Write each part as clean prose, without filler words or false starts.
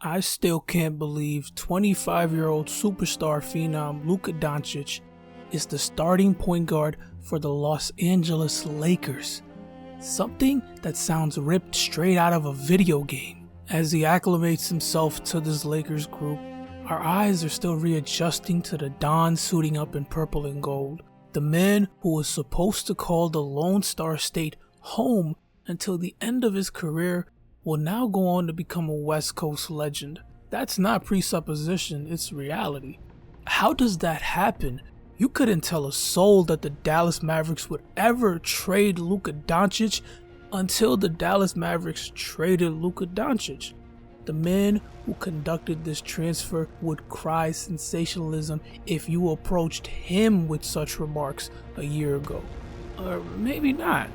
I still can't believe 25-year-old superstar phenom Luka Doncic is the starting point guard for the Los Angeles Lakers. Something that sounds ripped straight out of a video game. As he acclimates himself to this Lakers group, our eyes are still readjusting to the Don suiting up in purple and gold. The man who was supposed to call the Lone Star State home until the end of his career will now go on to become a West Coast legend. That's not presupposition, it's reality. How does that happen? You couldn't tell a soul that the Dallas Mavericks would ever trade Luka Doncic until the Dallas Mavericks traded Luka Doncic. The man who conducted this transfer would cry sensationalism if you approached him with such remarks a year ago. Or maybe not.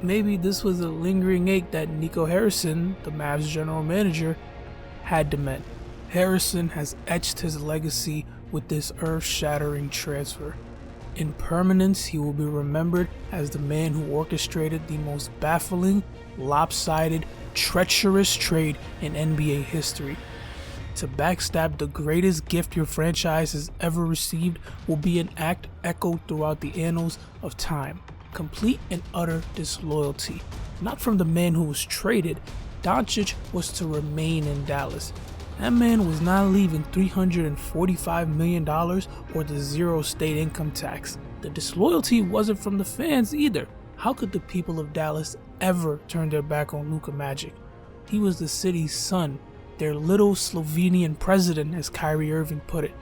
Maybe this was a lingering ache that Nico Harrison, the Mavs general manager, had to mend. Harrison has etched his legacy with this earth-shattering transfer. In permanence, he will be remembered as the man who orchestrated the most baffling, lopsided, treacherous trade in NBA history. To backstab the greatest gift your franchise has ever received will be an act echoed throughout the annals of time. Complete and utter disloyalty. Not from the man who was traded. Doncic was to remain in Dallas. That man was not leaving $345 million or the zero state income tax. The disloyalty wasn't from the fans either. How could the people of Dallas ever turn their back on Luka Magic? He was the city's son, their little Slovenian president, as Kyrie Irving put it.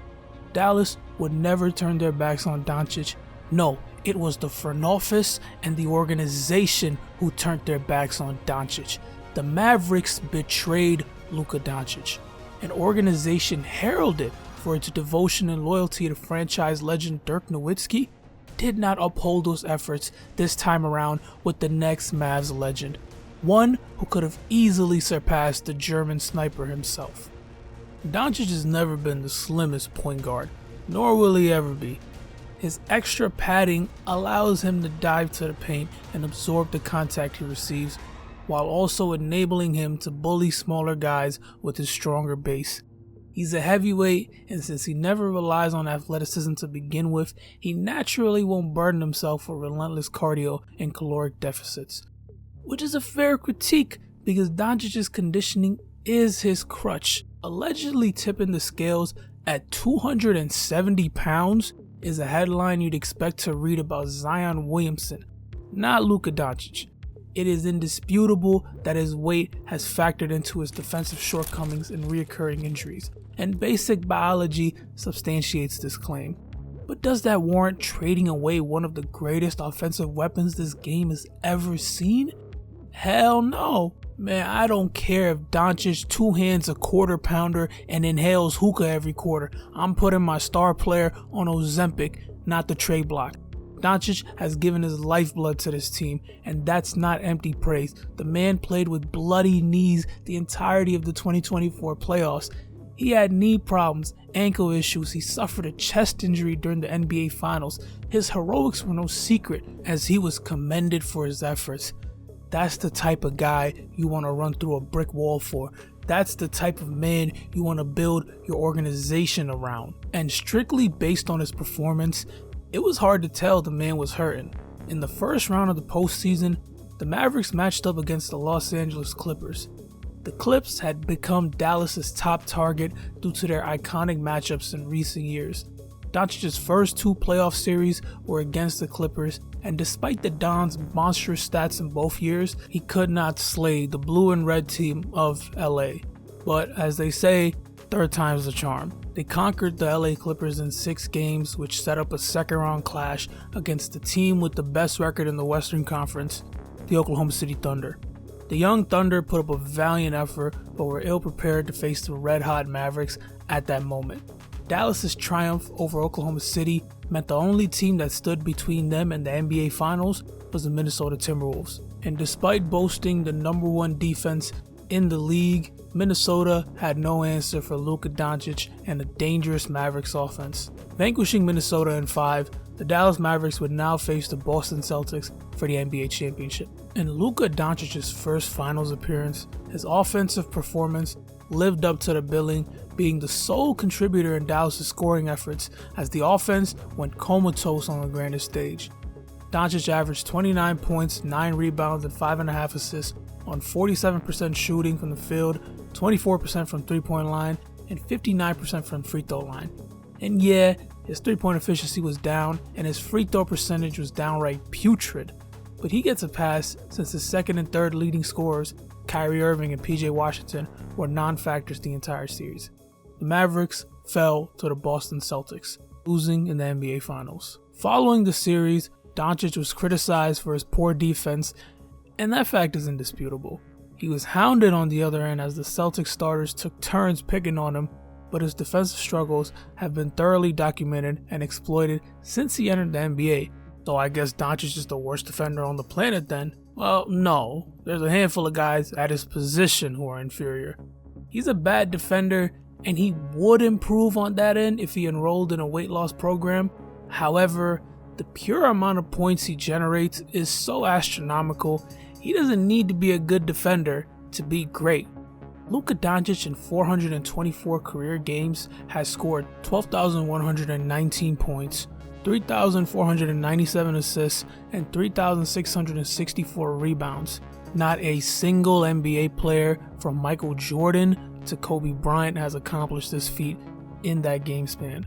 Dallas would never turn their backs on Doncic. No, it was the front office and the organization who turned their backs on Doncic. The Mavericks betrayed Luka Doncic. An organization heralded for its devotion and loyalty to franchise legend Dirk Nowitzki did not uphold those efforts this time around with the next Mavs legend, one who could have easily surpassed the German sniper himself. Doncic has never been the slimmest point guard, nor will he ever be. His extra padding allows him to dive to the paint and absorb the contact he receives, while also enabling him to bully smaller guys with his stronger base. He's a heavyweight, and since he never relies on athleticism to begin with, he naturally won't burden himself with relentless cardio and caloric deficits. Which is a fair critique, because Doncic's conditioning is his crutch. Allegedly tipping the scales at 270 pounds is a headline you'd expect to read about Zion Williamson, not Luka Doncic. It is indisputable that his weight has factored into his defensive shortcomings and reoccurring injuries, and basic biology substantiates this claim. But does that warrant trading away one of the greatest offensive weapons this game has ever seen? Hell no. Man, I don't care if Doncic two-hands a quarter pounder and inhales hookah every quarter. I'm putting my star player on Ozempic, not the trade block. Doncic has given his lifeblood to this team, and that's not empty praise. The man played with bloody knees the entirety of the 2024 playoffs. He had knee problems, ankle issues, he suffered a chest injury during the NBA Finals. His heroics were no secret, as he was commended for his efforts. That's the type of guy you want to run through a brick wall for. That's the type of man you want to build your organization around. And strictly based on his performance, it was hard to tell the man was hurting. In the first round of the postseason, the Mavericks matched up against the Los Angeles Clippers. The Clips had become Dallas's top target due to their iconic matchups in recent years. Doncic's first two playoff series were against the Clippers, and despite the Don's monstrous stats in both years, he could not slay the blue and red team of LA. But as they say, third time's the charm. They conquered the LA Clippers in 6 games, which set up a second round clash against the team with the best record in the Western Conference, the Oklahoma City Thunder. The young Thunder put up a valiant effort, but were ill prepared to face the red-hot Mavericks at that moment. Dallas's triumph over Oklahoma City meant the only team that stood between them and the NBA Finals was the Minnesota Timberwolves. And despite boasting the #1 defense in the league, Minnesota had no answer for Luka Doncic and a dangerous Mavericks offense. Vanquishing Minnesota in 5, the Dallas Mavericks would now face the Boston Celtics for the NBA championship. In Luka Doncic's first finals appearance, his offensive performance lived up to the billing, being the sole contributor in Dallas' scoring efforts as the offense went comatose on the grandest stage. Doncic averaged 29 points, 9 rebounds, and 5.5 assists on 47% shooting from the field, 24% from three-point line, and 59% from free throw line. And yeah, his three-point efficiency was down, and his free throw percentage was downright putrid. But he gets a pass since his second and third leading scorers, Kyrie Irving and PJ Washington, were non-factors the entire series. The Mavericks fell to the Boston Celtics, losing in the NBA Finals. Following the series, Doncic was criticized for his poor defense, and that fact is indisputable. He was hounded on the other end as the Celtics starters took turns picking on him, but his defensive struggles have been thoroughly documented and exploited since he entered the NBA. So I guess Doncic is the worst defender on the planet then? Well, no. There's a handful of guys at his position who are inferior. He's a bad defender, and he would improve on that end if he enrolled in a weight loss program. However, the pure amount of points he generates is so astronomical, he doesn't need to be a good defender to be great. Luka Doncic in 424 career games has scored 12,119 points, 3,497 assists, and 3,664 rebounds. Not a single NBA player from Michael Jordan to Kobe Bryant has accomplished this feat in that game span.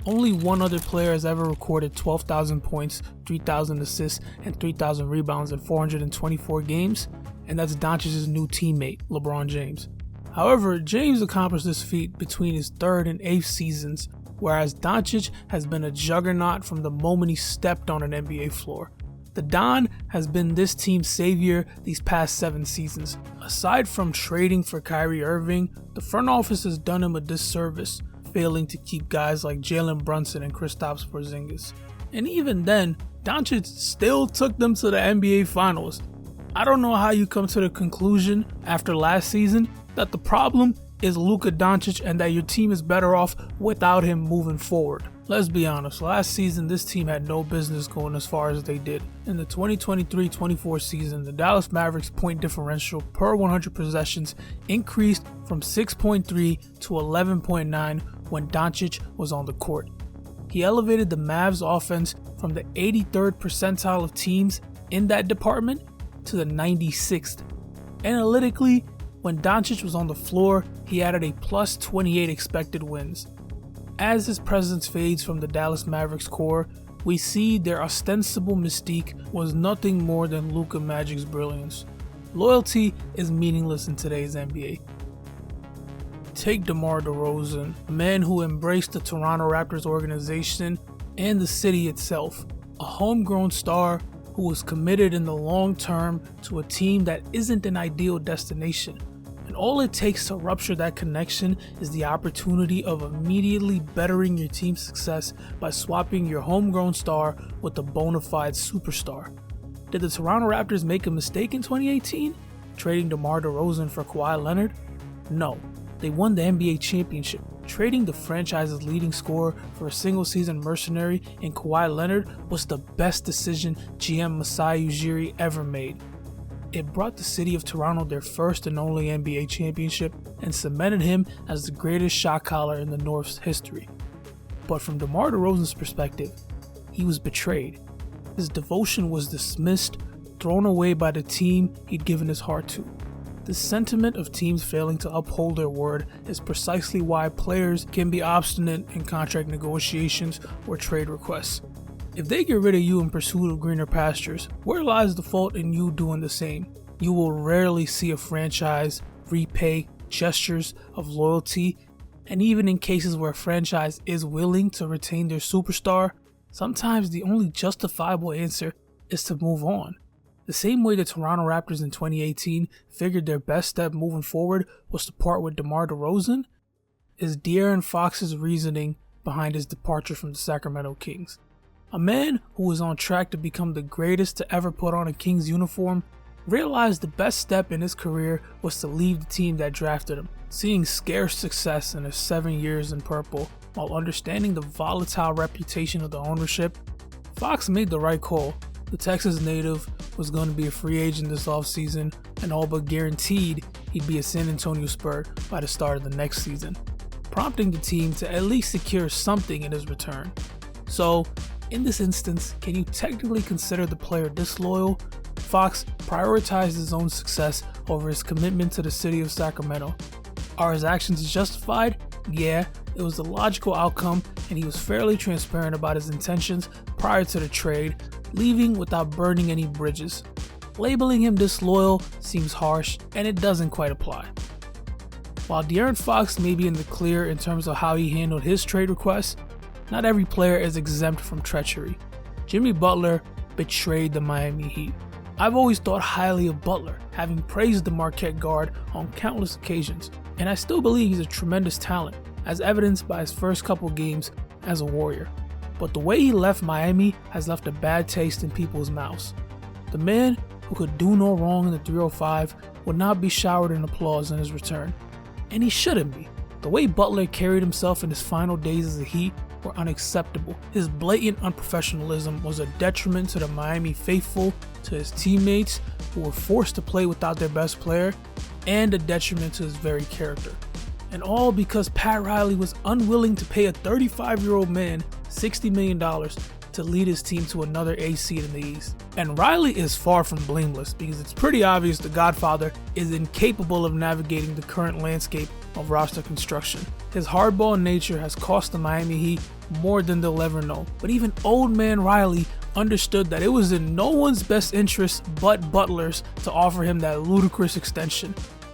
Only one other player has ever recorded 12,000 points, 3,000 assists, and 3,000 rebounds in 424 games, and that's Doncic's new teammate, LeBron James. However, James accomplished this feat between his 3rd and 8th seasons, whereas Doncic has been a juggernaut from the moment he stepped on an NBA floor. The Don has been this team's savior these past 7 seasons. Aside from trading for Kyrie Irving, the front office has done him a disservice, failing to keep guys like Jalen Brunson and Kristaps Porzingis. And even then, Doncic still took them to the NBA Finals. I don't know how you come to the conclusion after last season that the problem is Luka Doncic and that your team is better off without him moving forward. Let's be honest, last season this team had no business going as far as they did. In the 2023-24 season, the Dallas Mavericks point differential per 100 possessions increased from 6.3 to 11.9 when Doncic was on the court. He elevated the Mavs offense from the 83rd percentile of teams in that department to the 96th. Analytically, when Doncic was on the floor, he added a plus 28 expected wins. As his presence fades from the Dallas Mavericks core, we see their ostensible mystique was nothing more than Luka Magic's brilliance. Loyalty is meaningless in today's NBA. Take DeMar DeRozan, a man who embraced the Toronto Raptors organization and the city itself, a homegrown star who was committed in the long term to a team that isn't an ideal destination. And all it takes to rupture that connection is the opportunity of immediately bettering your team's success by swapping your homegrown star with a bona fide superstar. Did the Toronto Raptors make a mistake in 2018, trading DeMar DeRozan for Kawhi Leonard? No. They won the NBA championship. Trading the franchise's leading scorer for a single-season mercenary in Kawhi Leonard was the best decision GM Masai Ujiri ever made. It brought the city of Toronto their first and only NBA championship and cemented him as the greatest shot caller in the North's history. But from DeMar DeRozan's perspective, he was betrayed. His devotion was dismissed, thrown away by the team he'd given his heart to. The sentiment of teams failing to uphold their word is precisely why players can be obstinate in contract negotiations or trade requests. If they get rid of you in pursuit of greener pastures, where lies the fault in you doing the same? You will rarely see a franchise repay gestures of loyalty, and even in cases where a franchise is willing to retain their superstar, sometimes the only justifiable answer is to move on. The same way the Toronto Raptors in 2018 figured their best step moving forward was to part with DeMar DeRozan, is De'Aaron Fox's reasoning behind his departure from the Sacramento Kings. A man who was on track to become the greatest to ever put on a Kings uniform realized the best step in his career was to leave the team that drafted him. Seeing scarce success in his 7 years in purple, while understanding the volatile reputation of the ownership, Fox made the right call, The Texas native was going to be a free agent this offseason and all but guaranteed he'd be a San Antonio Spur by the start of the next season, prompting the team to at least secure something in his return. So, in this instance, can you technically consider the player disloyal? Fox prioritized his own success over his commitment to the city of Sacramento. Are his actions justified? Yeah, it was the logical outcome, and he was fairly transparent about his intentions prior to the trade, leaving without burning any bridges. Labeling him disloyal seems harsh, and it doesn't quite apply. While De'Aaron Fox may be in the clear in terms of how he handled his trade request, not every player is exempt from treachery. Jimmy Butler betrayed the Miami Heat. I've always thought highly of Butler, having praised the Marquette guard on countless occasions, and I still believe he's a tremendous talent, as evidenced by his first couple games as a Warrior. But the way he left Miami has left a bad taste in people's mouths. The man who could do no wrong in the 305 would not be showered in applause in his return. And he shouldn't be. The way Butler carried himself in his final days as a Heat were unacceptable. His blatant unprofessionalism was a detriment to the Miami faithful, to his teammates who were forced to play without their best player, and a detriment to his very character. And all because Pat Riley was unwilling to pay a 35-year-old man $60 million to lead his team to another A seed in the East. And Riley is far from blameless, because it's pretty obvious the Godfather is incapable of navigating the current landscape of roster construction. His hardball nature has cost the Miami Heat more than they'll ever know. But even old man Riley understood that it was in no one's best interest but Butler's to offer him that ludicrous extension.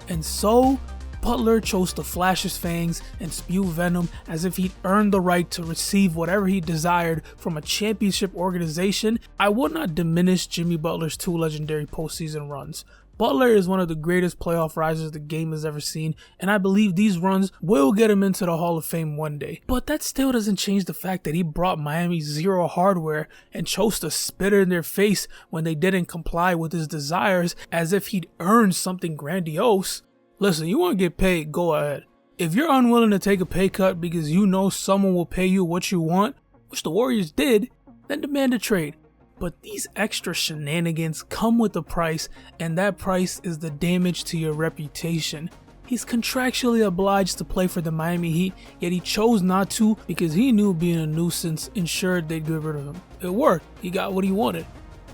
And so, Butler chose to flash his fangs and spew venom as if he'd earned the right to receive whatever he desired from a championship organization. I would not diminish Jimmy Butler's two legendary postseason runs. Butler is one of the greatest playoff risers the game has ever seen, and I believe these runs will get him into the Hall of Fame one day. But that still doesn't change the fact that he brought Miami zero hardware and chose to spit in their face when they didn't comply with his desires as if he'd earned something grandiose. Listen, you want to get paid, go ahead. If you're unwilling to take a pay cut because you know someone will pay you what you want, which the Warriors did, then demand a trade. But these extra shenanigans come with a price, and that price is the damage to your reputation. He's contractually obliged to play for the Miami Heat, yet he chose not to because he knew being a nuisance ensured they'd get rid of him. It worked, he got what he wanted.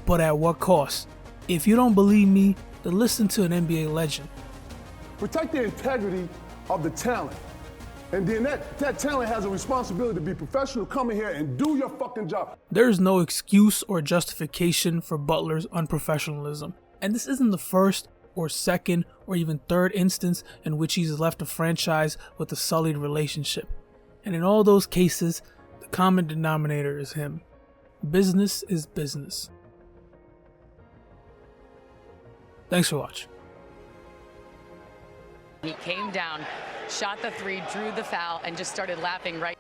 But at what cost? If you don't believe me, then listen to an NBA legend. Protect the integrity of the talent. And then that talent has a responsibility to be professional, come in here and do your fucking job. There's no excuse or justification for Butler's unprofessionalism. And this isn't the first or second or even third instance in which he's left a franchise with a sullied relationship. And in all those cases, the common denominator is him. Business is business. Thanks for watching. He came down, shot the three, drew the foul, and just started laughing right.